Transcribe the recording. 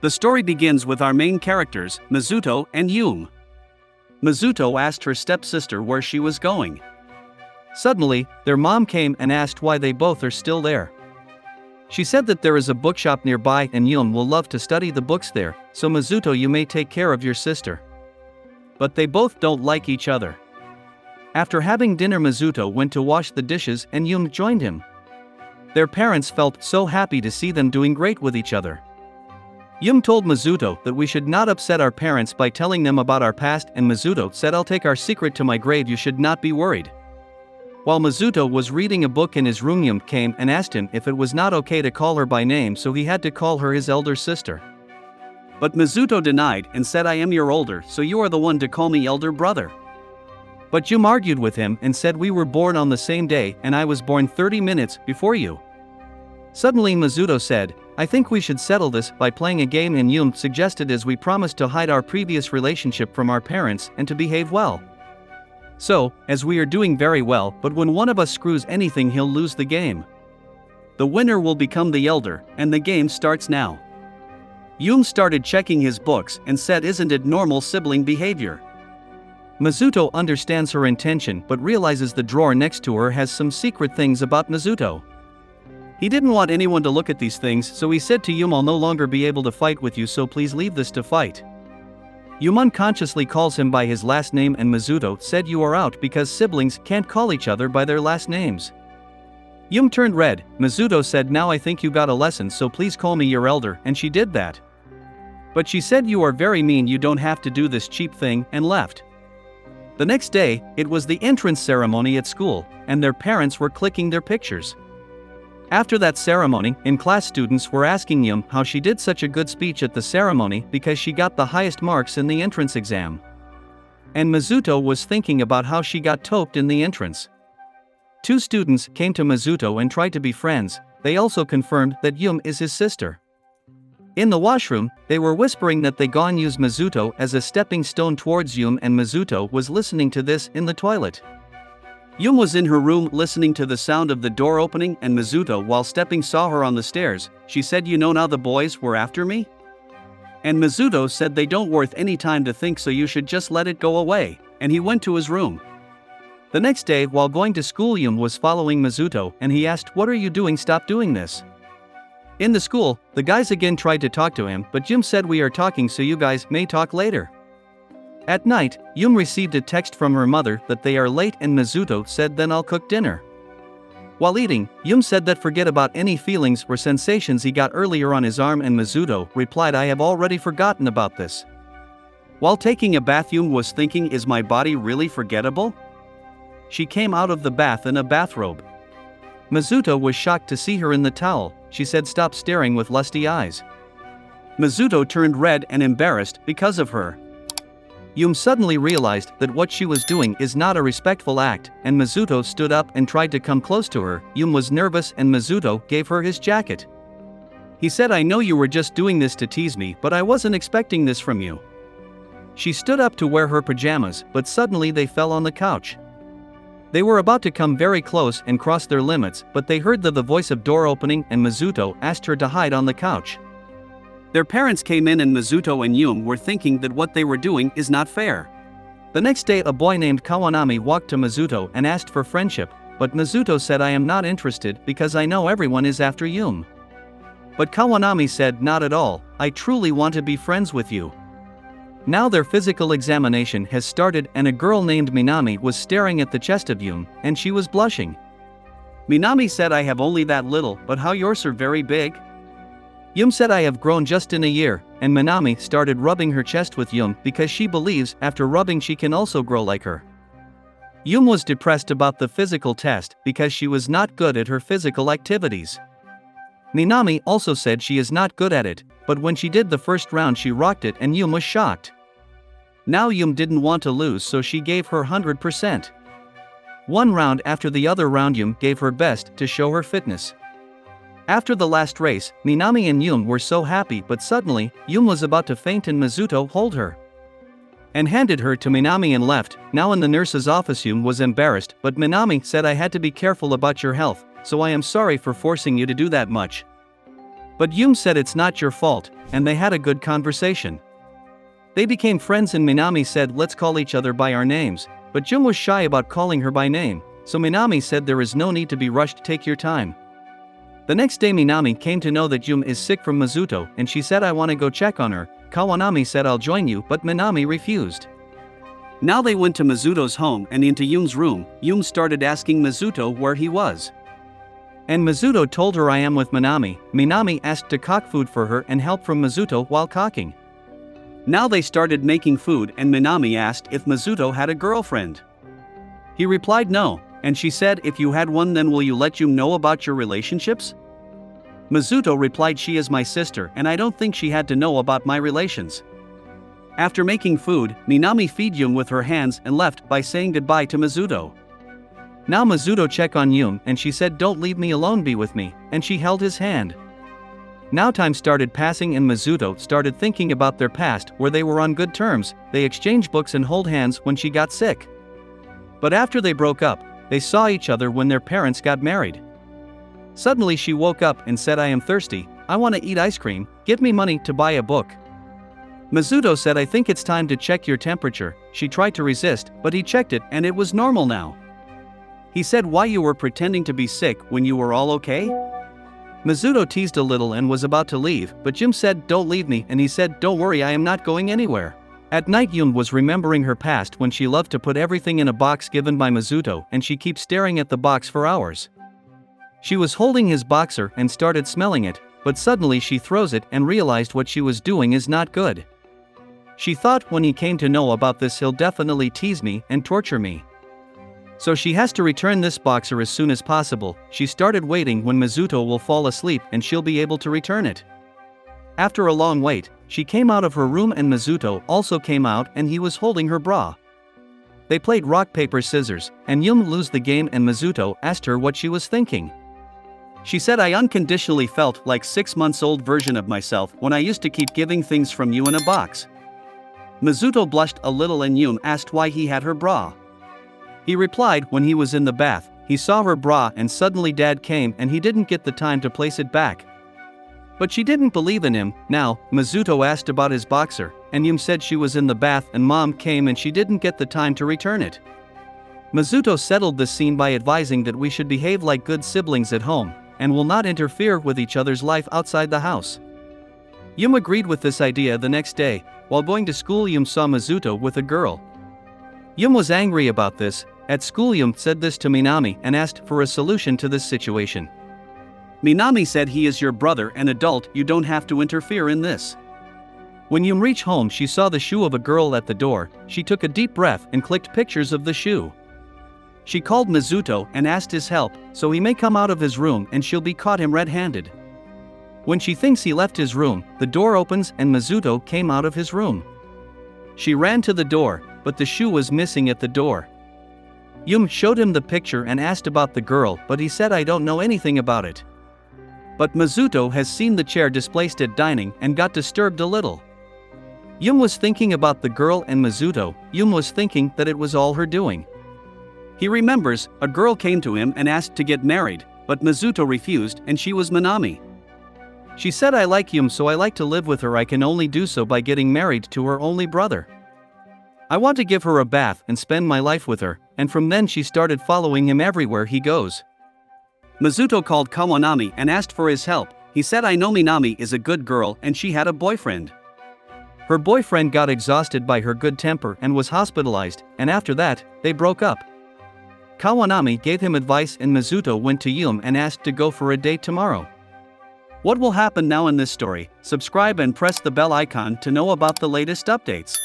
The story begins with our main characters, Mizuto and Yume. Mizuto asked her stepsister where she was going. Suddenly, their mom came and asked why they both are still there. She said that there is a bookshop nearby and Yume will love to study the books there, so Mizuto, you may take care of your sister. But they both don't like each other. After having dinner, Mizuto went to wash the dishes and Yume joined him. Their parents felt so happy to see them doing great with each other. Yume told Mizuto that we should not upset our parents by telling them about our past, and Mizuto said, I'll take our secret to my grave, you should not be worried. While Mizuto was reading a book in his room, Yume came and asked him if it was not okay to call her by name, so he had to call her his elder sister. But Mizuto denied and said, I am your older, so you are the one to call me elder brother. But Yume argued with him and said, we were born on the same day and I was born 30 minutes before you. Suddenly Mizuto said, I think we should settle this by playing a game, and Yume suggested, as we promised to hide our previous relationship from our parents and to behave well. So, as we are doing very well, but when one of us screws anything, he'll lose the game. The winner will become the elder, and the game starts now. Yume started checking his books and said, isn't it normal sibling behavior? Mizuto understands her intention but realizes the drawer next to her has some secret things about Mizuto. He didn't want anyone to look at these things, so he said to Yume, I'll no longer be able to fight with you, so please leave this to fight. Yume unconsciously calls him by his last name and Mizuto said, you are out because siblings can't call each other by their last names. Yume turned red. Mizuto said, now I think you got a lesson, so please call me your elder, and she did that. But she said, you are very mean, you don't have to do this cheap thing, and left. The next day, it was the entrance ceremony at school, and their parents were clicking their pictures. After that ceremony, in class, students were asking Yume how she did such a good speech at the ceremony because she got the highest marks in the entrance exam. And Mizuto was thinking about how she got toped in the entrance. Two students came to Mizuto and tried to be friends. They also confirmed that Yume is his sister. In the washroom, they were whispering that they gonna use Mizuto as a stepping stone towards Yume, and Mizuto was listening to this in the toilet. Yume was in her room listening to the sound of the door opening, and Mizuto, while stepping, saw her on the stairs. She said, you know, now the boys were after me? And Mizuto said, they don't worth any time to think, so you should just let it go away, and he went to his room. The next day, while going to school, Yume was following Mizuto and he asked, what are you doing, stop doing this. In the school, the guys again tried to talk to him, but Yume said, we are talking, so you guys may talk later. At night, Yume received a text from her mother that they are late, and Mizuto said, then I'll cook dinner. While eating, Yume said that forget about any feelings or sensations he got earlier on his arm, and Mizuto replied, I have already forgotten about this. While taking a bath, Yume was thinking, is my body really forgettable? She came out of the bath in a bathrobe. Mizuto was shocked to see her in the towel. She said, stop staring with lusty eyes. Mizuto turned red and embarrassed because of her. Yume suddenly realized that what she was doing is not a respectful act, and Mizuto stood up and tried to come close to her. Yume was nervous and Mizuto gave her his jacket. He said, I know you were just doing this to tease me, but I wasn't expecting this from you. She stood up to wear her pajamas, but suddenly they fell on the couch. They were about to come very close and cross their limits, but they heard the voice of door opening, and Mizuto asked her to hide on the couch. Their parents came in, and Mizuto and Yume were thinking that what they were doing is not fair. The next day, a boy named Kawanami walked to Mizuto and asked for friendship, but Mizuto said, I am not interested because I know everyone is after Yume. But Kawanami said, not at all, I truly want to be friends with you. Now their physical examination has started, and a girl named Minami was staring at the chest of Yume, and she was blushing. Minami said, I have only that little, but how yours are very big? Yume said, I have grown just in a year, and Minami started rubbing her chest with Yume because she believes after rubbing she can also grow like her. Yume was depressed about the physical test because she was not good at her physical activities. Minami also said she is not good at it, but when she did the first round she rocked it, and Yume was shocked. Now Yume didn't want to lose, so she gave her 100%. One round after the other round, Yume gave her best to show her fitness. After the last race, Minami and Yume were so happy, but suddenly, Yume was about to faint and Mizuto held her and handed her to Minami and left. Now in the nurse's office, Yume was embarrassed, but Minami said, I had to be careful about your health, so I am sorry for forcing you to do that much. But Yum said it's not your fault, and they had a good conversation. They became friends and Minami said let's call each other by our names, but Yum was shy about calling her by name, so Minami said there is no need to be rushed, take your time. The next day Minami came to know that Yum is sick from Mizuto and she said I want to go check on her. Kawanami said I'll join you, but Minami refused. Now they went to Mizuto's home and into Yum's room. Yum started asking Mizuto where he was. And Mizuto told her I am with Minami. Minami asked to cook food for her and help from Mizuto while cooking. Now they started making food and Minami asked if Mizuto had a girlfriend. He replied no, and she said if you had one then will you let Yum know about your relationships? Mizuto replied she is my sister and I don't think she had to know about my relations. After making food, Minami fed Yum with her hands and left by saying goodbye to Mizuto. Now Mizuto checked on Yum and she said don't leave me alone, be with me, and she held his hand. Now time started passing and Mizuto started thinking about their past where they were on good terms, they exchanged books and hold hands when she got sick. But after they broke up, they saw each other when their parents got married. Suddenly she woke up and said I am thirsty, I want to eat ice cream, give me money to buy a book. Mizuto said I think it's time to check your temperature. She tried to resist, but he checked it and it was normal now. He said why you were pretending to be sick when you were all okay? Mizuto teased a little and was about to leave, but Yum said don't leave me and he said don't worry I am not going anywhere. At night Yum was remembering her past when she loved to put everything in a box given by Mizuto and she keeps staring at the box for hours. She was holding his boxer and started smelling it, but suddenly she throws it and realized what she was doing is not good. She thought when he came to know about this he'll definitely tease me and torture me. So she has to return this boxer as soon as possible. She started waiting when Mizuto will fall asleep and she'll be able to return it. After a long wait, she came out of her room and Mizuto also came out and he was holding her bra. They played rock paper scissors, and Yum lost the game and Mizuto asked her what she was thinking. She said I unconditionally felt like 6 months old version of myself when I used to keep giving things from you in a box. Mizuto blushed a little and Yum asked why he had her bra. He replied when he was in the bath, he saw her bra and suddenly dad came and he didn't get the time to place it back. But she didn't believe in him. Now, Mizuto asked about his boxer, and Yum said she was in the bath and mom came and she didn't get the time to return it. Mizuto settled the scene by advising that we should behave like good siblings at home, and will not interfere with each other's life outside the house. Yum agreed with this idea. The next day, while going to school Yum saw Mizuto with a girl. Yum was angry about this. At school Yum said this to Minami and asked for a solution to this situation. Minami said he is your brother and adult, you don't have to interfere in this. When Yum reached home she saw the shoe of a girl at the door. She took a deep breath and clicked pictures of the shoe. She called Mizuto and asked his help, so he may come out of his room and she'll be caught him red-handed. When she thinks he left his room, the door opens and Mizuto came out of his room. She ran to the door, but the shoe was missing at the door. Yum showed him the picture and asked about the girl, but he said I don't know anything about it. But Mizuto has seen the chair displaced at dining and got disturbed a little. Yum was thinking about the girl and Mizuto. Yum was thinking that it was all her doing. He remembers, a girl came to him and asked to get married, but Mizuto refused and she was Minami. She said I like Yum so I like to live with her, I can only do so by getting married to her only brother. I want to give her a bath and spend my life with her, and from then she started following him everywhere he goes. Mizuto called Kawanami and asked for his help. He said I know Minami is a good girl and she had a boyfriend. Her boyfriend got exhausted by her good temper and was hospitalized, and after that, they broke up. Kawanami gave him advice and Mizuto went to Yum and asked to go for a date tomorrow. What will happen now in this story? Subscribe and press the bell icon to know about the latest updates.